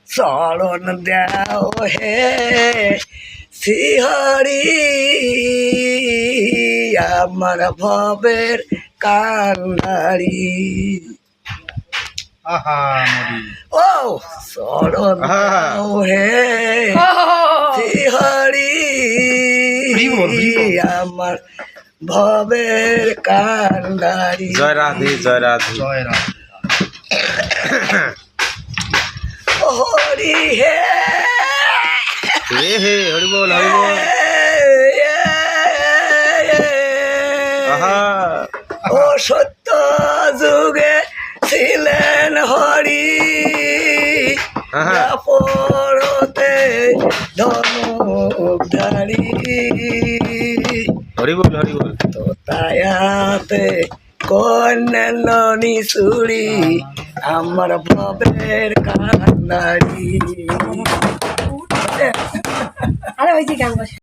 চরণ দেও হে শ্রীহরি আমার ভবের কান্ডারি। ও চরণ দেও হে শ্রীহরি আমার ভবের কান্ডারি। জয় রাধে জয় রাধে জয় রাধে। হরি হে হে হরি বল হরি বল। ও সত্য যুগে ছিলেন হরি পরতে ধনুধারী। হরি বল হরি বল। তো তায়াতে কন্যানি সুরি আমার ভবের কান্ডারি। আরে ওই যে গান বসে